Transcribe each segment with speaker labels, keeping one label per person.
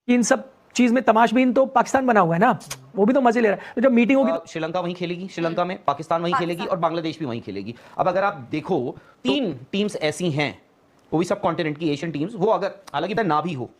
Speaker 1: इन सब चीज में तमाशबीन तो पाकिस्तान बना हुआ है ना, वो भी तो मजे ले रहा है। तो जब मीटिंग होगी तो
Speaker 2: श्रीलंका वहीं खेलेगी, श्रीलंका में पाकिस्तान वहीं खेलेगी और बांग्लादेश भी वहीं खेलेगी। अब अगर आप देखो तीन टीम्स ऐसी हैं, वो भी सब कॉन्टिनेंट की एशियन टीम्स, वो अगर हालांकि ना भी हो,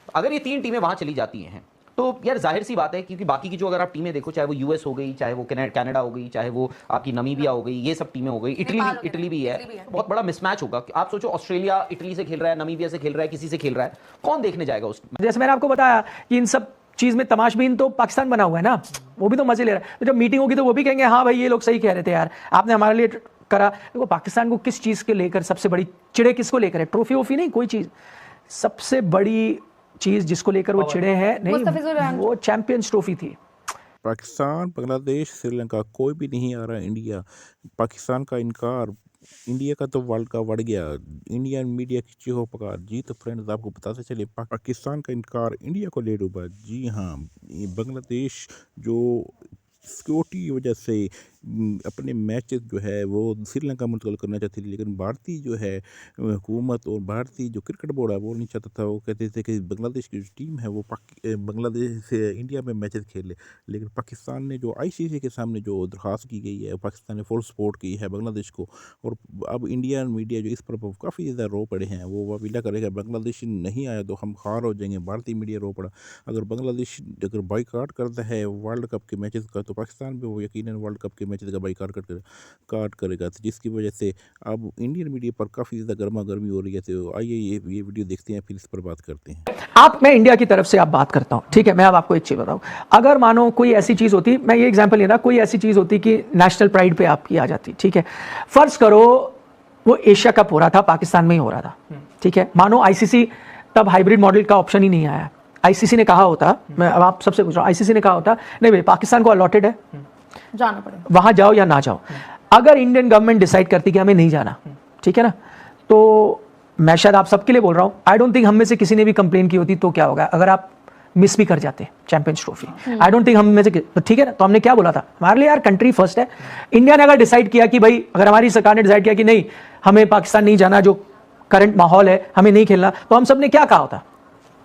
Speaker 2: अगर ये तीन टीमें वहां चली जाती हैं तो यार जाहिर सी बात है, क्योंकि बाकी की जो अगर आप टीमें देखो, चाहे वो यूएस हो गई, चाहे वो कनाडा हो गई, चाहे वो आपकी नमीबिया हो गई, ये सब टीमें हो गई, इटली भी है, बहुत बड़ा मिसमैच होगा। आप सोचो ऑस्ट्रेलिया इटली से खेल रहा है, नमीबिया से खेल रहा है, किसी से खेल रहा है, कौन देखने जाएगा उस।
Speaker 1: जैसे मैंने आपको बताया कि इन सब चीज में तमाशबीन तो पाकिस्तान बना हुआ है ना, वो भी तो मजे ले रहा है। तो जब मीटिंग होगी तो वो भी कहेंगे हाँ भाई ये लोग सही कह रहे थे यार, आपने हमारे लिए करा। देखो पाकिस्तान को किस चीज के लेकर सबसे बड़ी चिड़े किसको लेकर है? ट्रॉफी वोफी नहीं, कोई चीज सबसे बड़ी चीज जिसको लेकर वो चिड़े हैं नहीं, वो चैंपियंस ट्रॉफी थी।
Speaker 3: पाकिस्तान, बांग्लादेश, श्रीलंका कोई भी नहीं आ रहा इंडिया। पाकिस्तान का इनकार, इंडिया का तो वर्ल्ड का बढ़ गया। इंडियन मीडिया की चीहो पकार। जी तो फ्रेंड्स आपको बताते चले, पाकिस्तान का इनकार इंडिया को ले डूबा। जी हाँ, ये बांग्लादेश जो सिक्योरिटी की वजह से अपने मैचेस जो है वो श्रीलंका मुंतकिल करना चाहती थी, लेकिन भारतीय जो है हुकूमत और भारतीय जो क्रिकेट बोर्ड है वो नहीं चाहता था। वो कहते थे कि बांग्लादेश की जो टीम है वो बांग्लादेश से इंडिया में मैचेस खेले। लेकिन पाकिस्तान ने जो आईसीसी के सामने जो दरख्वास्त की गई है, पाकिस्तान ने फुल सपोर्ट की है बांग्लादेश को। और अब इंडियन मीडिया जो इस पर काफ़ी ज़्यादा रो पड़े हैं, वो वबीला करेगा बांग्लादेश नहीं आया तो हम खार हो जाएंगे। भारतीय मीडिया रो पड़ा, अगर बांग्लादेश अगर बाईकाट करता है वर्ल्ड कप के मैचेस का, तो पाकिस्तान भी वो यकीनन वर्ल्ड कप के मैचेस का बाईकाट करेगा। तो जिसकी वजह से अब इंडियन मीडिया पर काफ़ी ज़्यादा गर्मा गर्मी हो रही है। तो आइए ये वीडियो देखते हैं, फिर इस पर बात करते हैं।
Speaker 1: मैं इंडिया की तरफ से आप बात करता हूं, ठीक है। मैं अब आपको एक चीज बताऊं, अगर मानो कोई ऐसी चीज होती, मैं ये एग्जांपल ले रहा, कोई ऐसी चीज होती कि नेशनल प्राइड पे आपकी आ जाती, ठीक है। फर्ज करो वो एशिया कप हो रहा था, पाकिस्तान में ही हो रहा था, ठीक है। मानो आईसीसी तब हाइब्रिड मॉडल का ऑप्शन ही नहीं आया, आईसीसी ने कहा होता, मैं अब आप सबसे पूछ रहा हूं, आईसीसी ने कहा होता नहीं भाई पाकिस्तान को अलॉटेड है, जाना पड़ेगा, वहां जाओ या ना जाओ। अगर इंडियन गवर्नमेंट डिसाइड करती कि हमें नहीं जाना, ठीक है ना, तो मैं शायद आप सबके लिए बोल रहा हूं, आई डोंट थिंक हम में से किसी ने भी कंप्लेन की होती तो क्या होगा अगर आप मिस भी कर जाते champions trophy. I don't think हम में से, ठीक है ना। तो हमने क्या बोला था, हमारे लिए यार कंट्री फर्स्ट है। इंडिया ने अगर डिसाइड किया कि भाई, अगर हमारी सरकार ने डिसाइड किया कि नहीं हमें पाकिस्तान नहीं जाना, जो करंट माहौल है हमें नहीं खेलना, तो हम सब ने क्या कहा होता,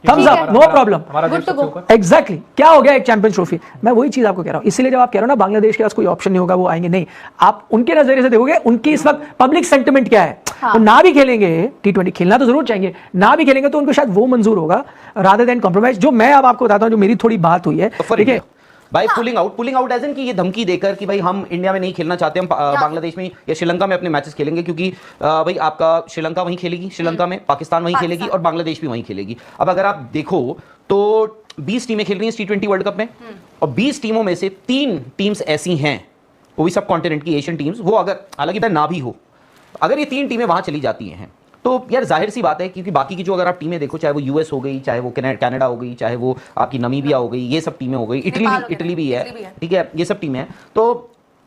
Speaker 1: thumbs up, no problem. Exactly, क्या हो गया एक चैंपियंस ट्रॉफी। मैं वही चीज आपको कह रहा हूं, इसीलिए जब आप कह रहे हो ना बांग्लादेश के पास कोई ऑप्शन नहीं होगा, वो आएंगे, नहीं, आप उनके नजरिए से देखोगे उनकी इस वक्त पब्लिक सेंटिमेंट क्या है। हाँ। तो ना भी खेलेंगे T20, खेलना तो जरूर चाहेंगे, ना भी खेलेंगे तो उनको शायद वो मंजूर होगा रादर देन कॉम्प्रोमाइज। जो मैं अब आपको बताता हूं, जो मेरी थोड़ी बात हुई है, देखिए
Speaker 2: भाई पुलिंग आउट एज इन कि ये धमकी देकर कि भाई हम इंडिया में नहीं खेलना चाहते, हम बांग्लादेश में या श्रीलंका में अपने मैचेस खेलेंगे, क्योंकि भाई आपका श्रीलंका वहीं खेलेगी, श्रीलंका में पाकिस्तान वहीं खेलेगी और बांग्लादेश भी वहीं खेलेगी। अब अगर आप देखो तो 20 टीमें खेल रही हैं T20 वर्ल्ड कप में, और 20 टीमों में से 3 टीम्स ऐसी हैं, वो भी सब कॉन्टिनेंट की एशियन टीम्स, वो अगर हालांकि ना भी हो, अगर ये 3 टीमें वहां चली जाती हैं तो यार जाहिर सी बात है, क्योंकि बाकी की जो अगर आप टीमें देखो, चाहे वो यूएस हो गई, चाहे वो कनाडा हो गई, चाहे वो आपकी नमीबिया हो गई, ये सब टीमें हो गई, इटली भी है, ठीक है, ये सब टीमें हैं। तो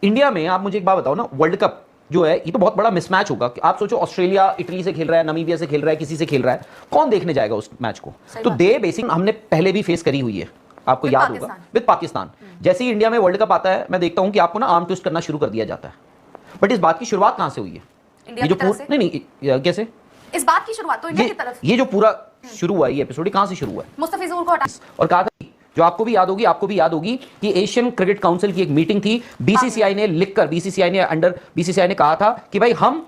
Speaker 2: इंडिया में आप मुझे एक बात बताओ ना, वर्ल्ड कप जो है ये तो बहुत बड़ा मिसमैच होगा। आप सोचो ऑस्ट्रेलिया इटली से खेल रहा है, नमीबिया से खेल रहा है, किसी से खेल रहा है, कौन देखने जाएगा उस मैच को। तो दे बेसिक हमने पहले भी फेस करी हुई है, आपको याद होगा, विद पाकिस्तान। जैसे ही इंडिया में वर्ल्ड कप आता है, मैं देखता हूं कि आपको ना आर्म ट्विस्ट करना शुरू कर दिया जाता है। बट इस बात की शुरुआत कहां से हुई है, ये जो नहीं कैसे
Speaker 4: इस बात की शुरुआत तो इंडिया की तरफ,
Speaker 2: ये जो पूरा शुरू हुआ, ये एपिसोड कहां से शुरू हुआ है,
Speaker 4: मुस्तफिजुर को हटा
Speaker 2: और कहा था, जो आपको भी याद होगी कि एशियन क्रिकेट काउंसिल की एक मीटिंग थी, बीसीसीआई ने लिखकर, बीसीसीआई ने कहा था कि भाई हम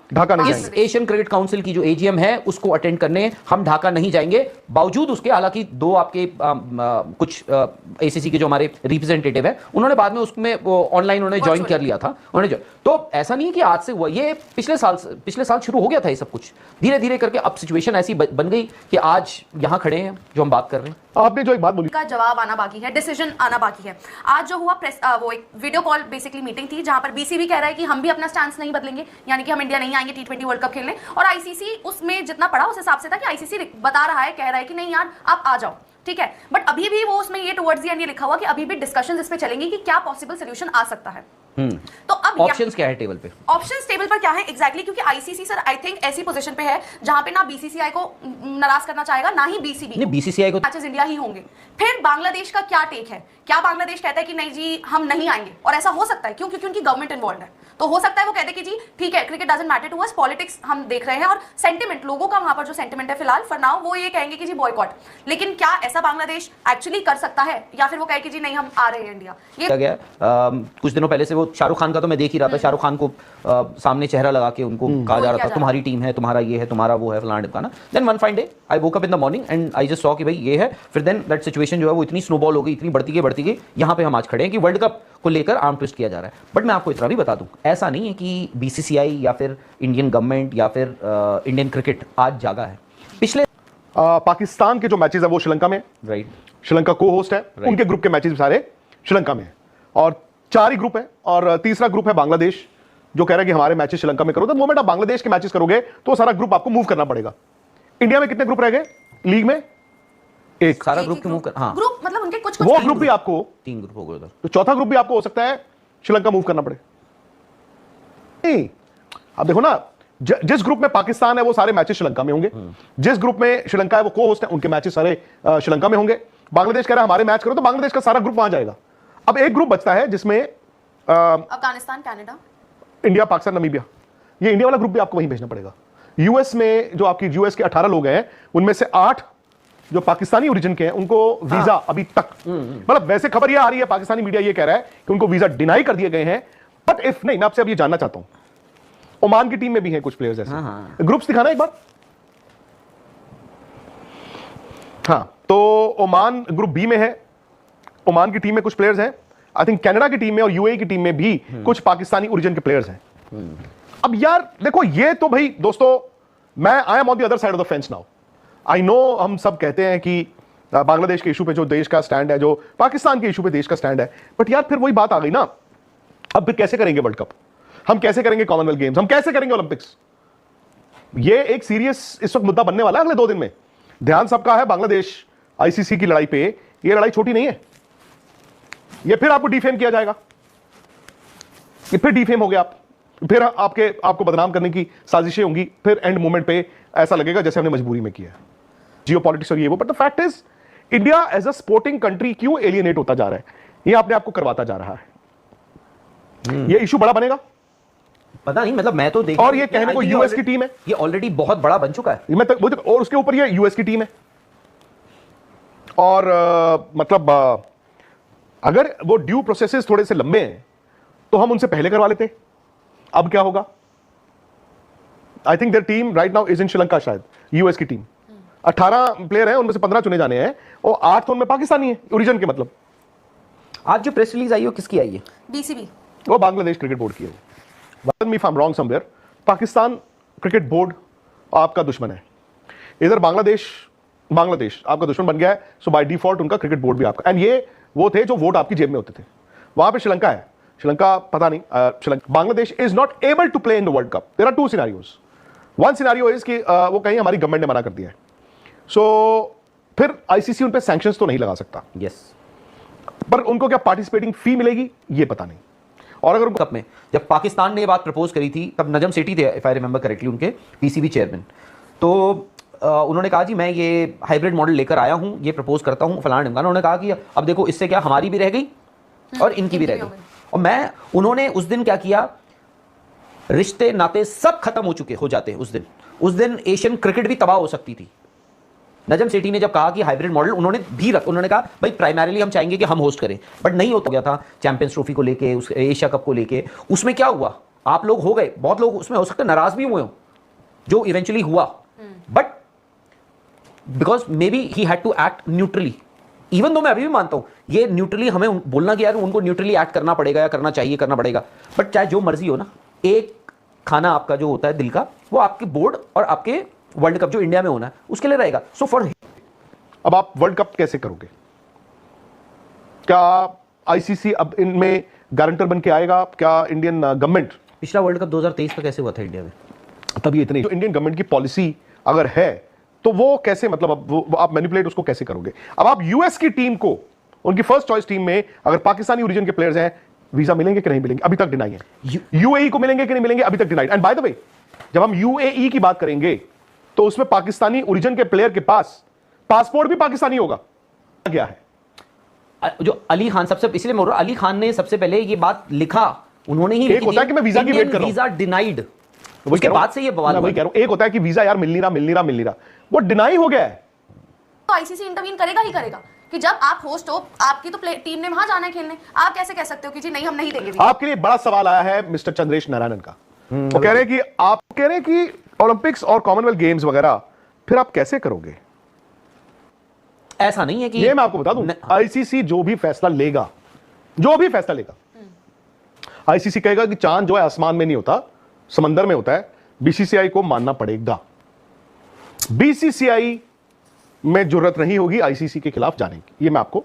Speaker 2: इस एशियन क्रिकेट काउंसिल की जो एजीएम है उसको अटेंड करने हम ढाका नहीं जाएंगे। बावजूद उसके, हालांकि 2 आपके कुछ एसीसी के जो हमारे रिप्रेजेंटेटिव है, उन्होंने बाद में उसमें ऑनलाइन उन्होंने ज्वाइन कर लिया था, उन्होंने। तो ऐसा नहीं है कि आज से हुआ, ये पिछले साल शुरू हो गया था ये सब कुछ, धीरे धीरे करके अब सिचुएशन ऐसी बन गई कि आज यहां खड़े हैं जो हम बात कर रहे हैं।
Speaker 4: आपने जो एक बात बोली का जवाब आना बाकी है, डिसीजन आना बाकी है। आज जो हुआ प्रेस, वो एक वीडियो कॉल बेसिकली मीटिंग थी, जहां पर बीसीबी कह रहा है कि हम भी अपना स्टैंड नहीं बदलेंगे, यानी कि हम इंडिया नहीं आएंगे T20 वर्ल्ड कप खेलने। और आईसीसी उसमें जितना पड़ा उस हिसाब से था कि आईसीसी बता रहा है, कह रहा है कि नहीं यार आप आ जाओ, ठीक है। बट अभी भी वो उसमें ये टुवर्ड्स द एंड ये लिखा हुआ कि अभी भी डिस्कशंस इस पे चलेंगी कि क्या पॉसिबल सोल्यूशन आ सकता है। तो अब
Speaker 2: ऑप्शंस क्या है टेबल पे?
Speaker 4: ऑप्शंस टेबल पर क्या है एग्जैक्टली क्योंकि आईसीसी सर आई थिंक ऐसी पोजीशन पे है जहां पे ना बीसीसीआई को नाराज करना चाहेगा ना ही बीसीबी
Speaker 2: नहीं, बीसीसीआई को
Speaker 4: मैचेस इंडिया ही होंगे। फिर बांग्लादेश का क्या टेक है? क्या बांग्लादेश कहता है कि नहीं जी हम नहीं आएंगे? और ऐसा हो सकता है क्यों? क्योंकि उनकी गवर्नमेंट इन्वॉल्व है। तो हो सकता है वो कहते कि जी ठीक है cricket doesn't matter to us, politics हम देख रहे हैं और सेंटिमेंट लोगों का वहां पर जो सेंटिमेंट है फिलहाल फॉर नाउ वो ये कहेंगे कि जी बॉयकॉट। लेकिन क्या ऐसा बांग्लादेश एक्चुअली कर सकता है या फिर वो कहे कि जी नहीं हम आ रहे हैं इंडिया? ये
Speaker 2: किया गया कुछ दिनों पहले से वो शाहरुख खान का तो मैं देख ही रहा था, शाहरुख खान को सामने चेहरा लगा के उनको कहा जा रहा था तुम्हारी टीम है, तुम्हारा ये है, तुम्हारा वो है, फलाना ढिमकाना। Then one fine day I woke up in the morning and I just saw कि भाई ये है। फिर देन दैट सिचुएशन जो है वो इतनी स्नोबॉल हो गई, इतनी बढ़ती गई यहाँ पे हम आज खड़े हैं कि वर्ल्ड कप को लेकर आर्म ट्विस्ट किया जा रहा है। बट मैं आपको इतना भी बता दूं, ऐसा नहीं है कि बीसीसीआई या फिर इंडियन गवर्नमेंट या फिर इंडियन क्रिकेट आज जागा है। पिछले
Speaker 5: पाकिस्तान के जो मैचेस है वो श्रीलंका में,
Speaker 2: राइट,
Speaker 5: श्रीलंका को होस्ट है, उनके ग्रुप के मैचेस सारे श्रीलंका में है और 4 ही ग्रुप है और तीसरा ग्रुप है बांग्लादेश जो कह रहा है कि हमारे मैचेस श्रीलंका में करो। तो मोमेंट आप बांग्लादेश के मैचेस करोगे तो सारा ग्रुप आपको मूव करना पड़ेगा। इंडिया में कितने ग्रुप रह गए लीग में? एक।
Speaker 2: सारा ग्रुप के मूव कर, हाँ
Speaker 4: ग्रुप मतलब उनके कुछ
Speaker 5: वो ग्रुप भी आपको
Speaker 2: 3 ग्रुप हो गए उधर,
Speaker 5: तो चौथा ग्रुप भी आपको हो सकता है श्रीलंका मूव करना पड़े। नहीं, अब देखो ना, जिस ग्रुप में पाकिस्तान है वो सारे मैचेस श्रीलंका में होंगे, जिस ग्रुप में श्रीलंका है वो को होस्ट है उनके मैचेस सारे श्रीलंका में होंगे। बांग्लादेश कह रहा है हमारे मैच करो तो बांग्लादेश का सारा ग्रुप वहां जाएगा। अब एक ग्रुप बचता है जिसमें
Speaker 4: Afghanistan, Canada,
Speaker 5: India, Pakistan, Namibia. ये इंडिया वाला ग्रुप भी आपको वहीं भेजना पड़ेगा। यूएस में जो आपकी यूएस के 18 लोग हैं उनमें से 8 जो पाकिस्तानी ओरिजिन के हैं उनको वीजा अभी तक, मतलब वैसे खबर ये आ रही है, पाकिस्तानी मीडिया ये कह रहा है कि उनको वीजा डिनाई कर दिए गए हैं। बट इफ नहीं, मैं आपसे अब ये जानना चाहता हूं, ओमान की टीम में भी हैं कुछ प्लेयर्स ऐसे, ग्रुप्स दिखाना एक बार। हाँ, तो ओमान ग्रुप बी में है, ओमान की टीम में कुछ प्लेयर्स हैं। आई थिंक कनाडा की टीम में और यूएई की टीम में भी कुछ पाकिस्तानी ओरिजिन के प्लेयर्स हैं। अब यार देखो, ये तो भाई दोस्तों, मैं I am on the other side of the fence now. I know हम सब कहते हैं कि बांग्लादेश के इशू पे जो देश का स्टैंड है, जो पाकिस्तान के इशू पे देश का स्टैंड है, बट यार फिर वही बात आ गई ना, अब फिर कैसे करेंगे वर्ल्ड कप, हम कैसे करेंगे कॉमनवेल्थ गेम्स, हम कैसे करेंगे ओलंपिक्स? ये एक सीरियस इस वक्त मुद्दा बनने वाला है अगले 2 दिन में। ध्यान सबका है बांग्लादेश आईसीसी की लड़ाई पे। ये लड़ाई छोटी नहीं है, ये फिर आपको डिफेम किया जाएगा, ये फिर डिफेम हो गया आप, फिर आपको बदनाम करने की साजिशें होंगी, फिर एंड मोमेंट पे ऐसा लगेगा जैसे हमने मजबूरी में किया है, जियोपॉलिटिक्स और ये वो। But the fact is India as a sporting country क्यों एलियनेट होता जा रहा है, ये अपने आप को करवाता जा रहा है। ये इशू बड़ा बनेगा,
Speaker 2: पता नहीं, मतलब मैं तो देख,
Speaker 5: और ये कहने को यूएस की टीम है,
Speaker 2: ये ऑलरेडी बहुत बड़ा बन चुका है।
Speaker 5: मैं तो, और उसके ऊपर ये यूएस की टीम है, और मतलब अगर वो ड्यू प्रोसेसेस थोड़े से लंबे हैं तो हम उनसे पहले करवा लेते। अब क्या होगा? I think their team right now is in Sri Lanka, शायद यूएस की टीम 18 प्लेयर हैं, उनमें से 15 चुने जाने हैं और 8 तो उनमें पाकिस्तानी है ओरिजिन के। मतलब
Speaker 2: आज जो प्रेस रिलीज आई है किसकी आई है?
Speaker 4: बीसीबी,
Speaker 5: वो बांग्लादेश क्रिकेट बोर्ड की है। If I am wrong somewhere, Pakistan cricket board आपका दुश्मन है, इधर बांग्लादेश आपका दुश्मन बन गया है, सो बाय डिफॉल्ट उनका क्रिकेट बोर्ड भी आपका। एंड ये वो थे जो वोट आपकी जेब में होते थे। वहां पे श्रीलंका है, श्रीलंका पता नहीं, Sri Lanka, Bangladesh is not able to play in the world cup. There are 2 scenarios. One scenario is कि वो कहीं हमारी गवर्नमेंट ने मना कर दिया है, सो फिर आईसीसी उन पे सैंक्शंस तो नहीं लगा सकता।
Speaker 2: यस,
Speaker 5: पर उनको क्या पार्टिसिपेटिंग फी मिलेगी ये पता नहीं। और अगर
Speaker 2: कप में जब पाकिस्तान ने ये बात प्रपोज करी थी तब नजम सेठी थे, इफ आई रिमेंबर करेक्टली, उनके पीसीबी चेयरमैन। तो उन्होंने कहा जी मैं ये हाइब्रिड मॉडल लेकर आया हूं, ये प्रपोज करता हूं, फलाना ढिमकाना। उन्होंने कहा कि अब देखो इससे क्या हमारी भी रह गई और इनकी भी रह गई। और उन्होंने उस दिन क्या किया, रिश्ते नाते सब खत्म हो जाते उस दिन एशियन क्रिकेट भी तबाह हो सकती थी। नजम सेठी ने जब कहा कि हाइब्रिड मॉडल उन्होंने कहा भाई प्राइमरीली हम चाहेंगे कि हम होस्ट करें, बट नहीं हो गया था चैंपियंस ट्रॉफी को लेके, उस एशिया कप को लेके। उसमें क्या हुआ, आप लोग हो गए, बहुत लोग उसमें हो सकते नाराज भी हुए हो, जो इवेंचुअली हुआ, but because maybe he had to act neutrally. Even though मैं अभी भी मानता हूं ये न्यूट्रली हमें बोलना कि यार उनको न्यूट्रली एक्ट करना पड़ेगा या करना चाहिए, करना पड़ेगा, बट चाहे जो मर्जी हो ना, एक खाना आपका जो होता है दिल का, वो आपके बोर्ड और आपके वर्ल्ड कप जो इंडिया में होना है उसके लिए रहेगा। सो फॉर
Speaker 5: अब आप वर्ल्ड कप कैसे करोगे? क्या आईसीसी अब इनमें गारंटर बन के आएगा? क्या इंडियन गवर्नमेंट,
Speaker 2: पिछला वर्ल्ड कप 2023 का कैसे हुआ था इंडिया में?
Speaker 5: तभी इतने तो इंडियन गवर्नमेंट की पॉलिसी अगर है तो वो कैसे, मतलब अब वो आप मैनिपुलेट उसको कैसे करोगे? अब आप यूएस की टीम को, उनकी फर्स्ट चॉइस टीम में अगर पाकिस्तानी ओरिजिन के प्लेयर्स हैं, वीजा मिलेंगे कि नहीं मिलेंगे, अभी तक डिनाई है। यूएई को मिलेंगे कि नहीं मिलेंगे, अभी तक denied. And by the way, जब हम यूएई की बात करेंगे तो उसमें पाकिस्तानी ओरिजिन के प्लेयर के पास पासपोर्ट भी पाकिस्तानी होगा क्या है।
Speaker 2: जो अली खान सबसे, इसलिए मैं बोल रहा हूं, अली खान ने सबसे पहले ये बात लिखा, उन्होंने ही
Speaker 5: एक होता है कि मैं वीजा की वेट कर रहा हूं,
Speaker 2: वीजा डिनाइड,
Speaker 5: वही
Speaker 2: उसके
Speaker 5: कह रहा हूं।
Speaker 2: बाद से ये बवाल
Speaker 5: मैं वही कह रहा हूं, एक होता है कि वीजा यार मिल नहीं रहा, वो डिनाई हो गया है।
Speaker 4: तो आईसीसी इंटरवीन करेगा ही करेगा कि जब आप होस्ट हो, आपकी तो टीम ने वहां जाना है खेलने, आप कैसे कह सकते हो कि जी नहीं हम नहीं देंगे वीजा?
Speaker 5: आपके लिए बड़ा सवाल आया है मिस्टर चंद्रेश नारायणन का। वो कह रहे हैं कि आप कह रहे हैं कि ओलंपिक्स और कॉमनवेल्थ गेम्स वगैरह फिर आप कैसे करोगे।
Speaker 2: ऐसा नहीं है कि
Speaker 5: ये मैं आपको बता दूं, आईसीसी जो भी फैसला लेगा, आईसीसी कहेगा कि चांद जो है आसमान में नहीं होता, समंदर में होता है, बीसीसीआई को मानना पड़ेगा। बीसीसीआई में जरूरत नहीं होगी आईसीसी के खिलाफ जाने की, ये मैं आपको